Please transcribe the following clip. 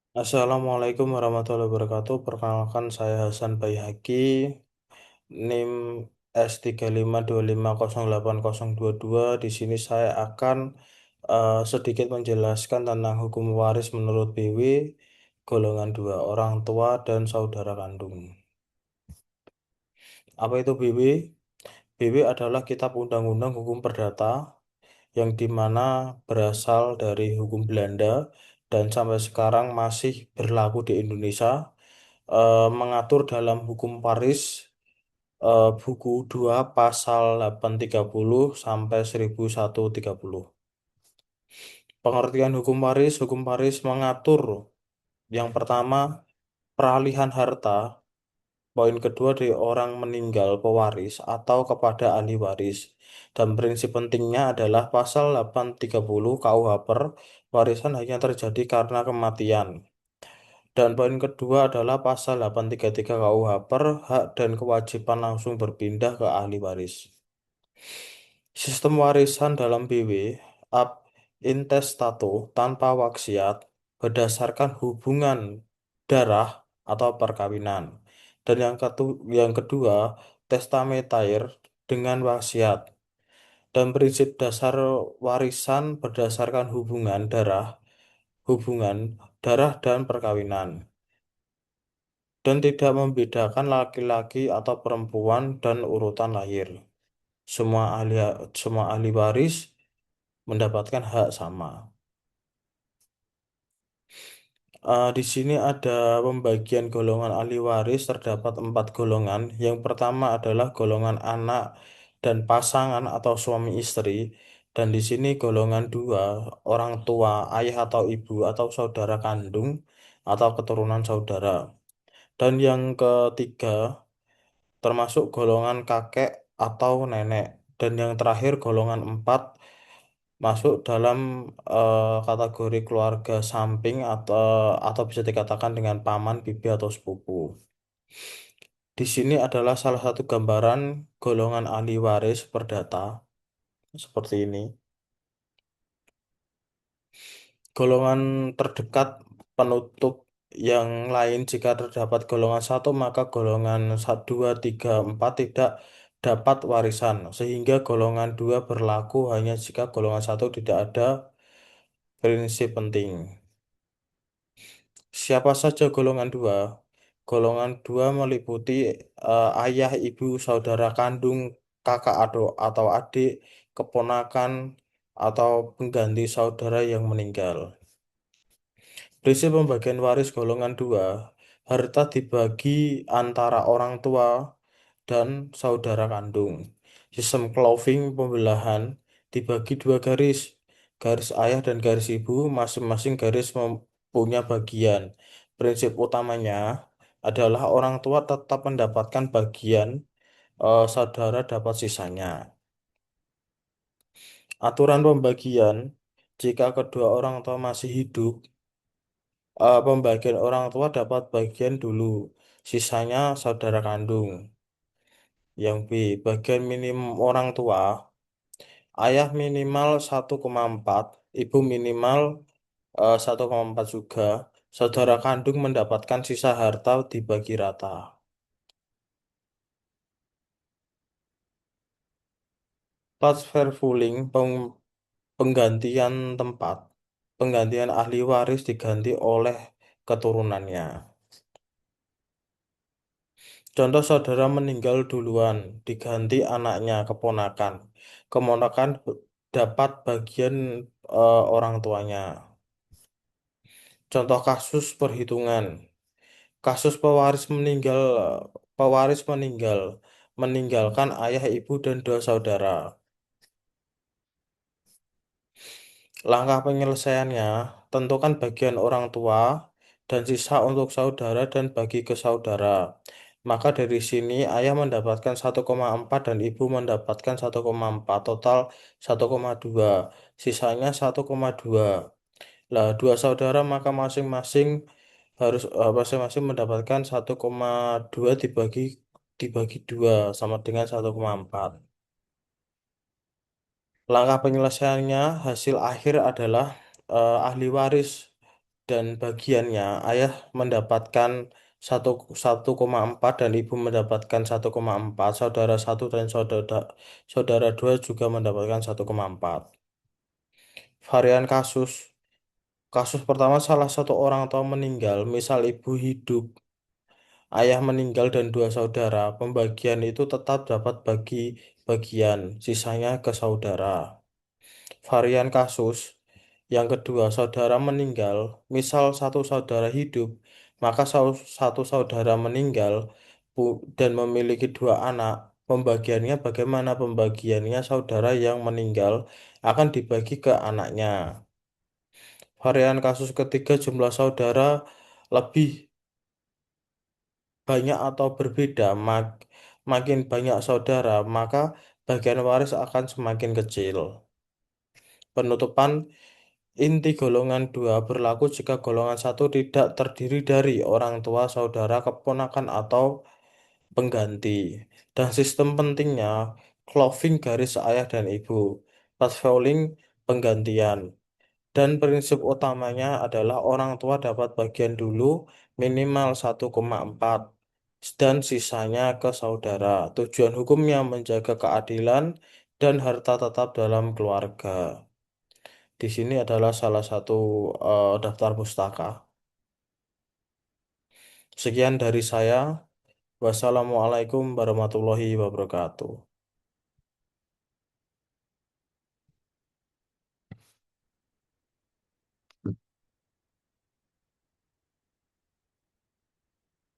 Assalamualaikum warahmatullahi wabarakatuh. Perkenalkan saya Hasan Baihaqi, NIM S3525080022. Di sini saya akan sedikit menjelaskan tentang hukum waris menurut BW, golongan dua, orang tua dan saudara kandung. Apa itu BW? BW adalah Kitab Undang-Undang Hukum Perdata yang dimana berasal dari hukum Belanda dan sampai sekarang masih berlaku di Indonesia, mengatur dalam hukum Paris, buku 2 pasal 830 sampai 1130. Pengertian hukum Paris mengatur yang pertama peralihan harta, poin kedua dari orang meninggal pewaris atau kepada ahli waris. Dan prinsip pentingnya adalah pasal 830 KUH per warisan hanya terjadi karena kematian. Dan poin kedua adalah pasal 833 KUH per hak dan kewajiban langsung berpindah ke ahli waris. Sistem warisan dalam BW ab intestato tanpa waksiat berdasarkan hubungan darah atau perkawinan. Dan yang kedua, testamentaire dengan wasiat. Dan prinsip dasar warisan berdasarkan hubungan darah dan perkawinan. Dan tidak membedakan laki-laki atau perempuan dan urutan lahir. Semua ahli semua ahli waris mendapatkan hak sama. Di sini ada pembagian golongan ahli waris, terdapat 4 golongan. Yang pertama adalah golongan anak dan pasangan atau suami istri. Dan di sini golongan dua, orang tua, ayah atau ibu atau saudara kandung atau keturunan saudara. Dan yang ketiga termasuk golongan kakek atau nenek. Dan yang terakhir golongan 4 masuk dalam kategori keluarga samping atau bisa dikatakan dengan paman, bibi atau sepupu. Di sini adalah salah satu gambaran golongan ahli waris perdata seperti ini. Golongan terdekat penutup yang lain jika terdapat golongan satu maka golongan 2, 3, 4 tidak dapat warisan sehingga golongan 2 berlaku hanya jika golongan satu tidak ada prinsip penting. Siapa saja golongan dua? Golongan dua meliputi ayah, ibu, saudara kandung, kakak atau adik, keponakan, atau pengganti saudara yang meninggal. Prinsip pembagian waris golongan dua, harta dibagi antara orang tua dan saudara kandung. Sistem clothing pembelahan dibagi dua garis, garis ayah dan garis ibu, masing-masing garis mempunyai bagian. Prinsip utamanya adalah orang tua tetap mendapatkan bagian, saudara dapat sisanya. Aturan pembagian, jika kedua orang tua masih hidup, pembagian orang tua dapat bagian dulu, sisanya saudara kandung. Yang B, bagian minimum orang tua, ayah minimal 1,4, ibu minimal 1,4 juga. Saudara kandung mendapatkan sisa harta dibagi rata. Transfer fuling, penggantian tempat. Penggantian ahli waris diganti oleh keturunannya. Contoh saudara meninggal duluan, diganti anaknya, keponakan. Keponakan dapat bagian orang tuanya. Contoh kasus perhitungan. Kasus pewaris meninggal, meninggalkan ayah, ibu, dan dua saudara. Langkah penyelesaiannya, tentukan bagian orang tua dan sisa untuk saudara dan bagi ke saudara. Maka dari sini ayah mendapatkan 1,4 dan ibu mendapatkan 1,4, total 1,2. Sisanya 1,2. Lah, dua saudara maka masing-masing mendapatkan 1,2 dibagi 2 sama dengan 1,4. Langkah penyelesaiannya hasil akhir adalah ahli waris dan bagiannya ayah mendapatkan satu 1,4 dan ibu mendapatkan 1,4, saudara satu dan saudara saudara dua juga mendapatkan 1,4. Varian kasus. Kasus pertama salah satu orang tua meninggal, misal ibu hidup, ayah meninggal dan dua saudara. Pembagian itu tetap dapat bagi bagian, sisanya ke saudara. Varian kasus yang kedua, saudara meninggal, misal satu saudara hidup, maka satu saudara meninggal dan memiliki dua anak. Pembagiannya bagaimana? Pembagiannya saudara yang meninggal akan dibagi ke anaknya. Varian kasus ketiga, jumlah saudara lebih banyak atau berbeda. Makin banyak saudara, maka bagian waris akan semakin kecil. Penutupan inti golongan dua berlaku jika golongan satu tidak terdiri dari orang tua, saudara, keponakan, atau pengganti. Dan sistem pentingnya, cloving garis ayah dan ibu, fast-falling penggantian. Dan prinsip utamanya adalah orang tua dapat bagian dulu minimal 1,4 dan sisanya ke saudara. Tujuan hukumnya menjaga keadilan dan harta tetap dalam keluarga. Di sini adalah salah satu daftar pustaka. Sekian dari saya. Wassalamualaikum warahmatullahi wabarakatuh.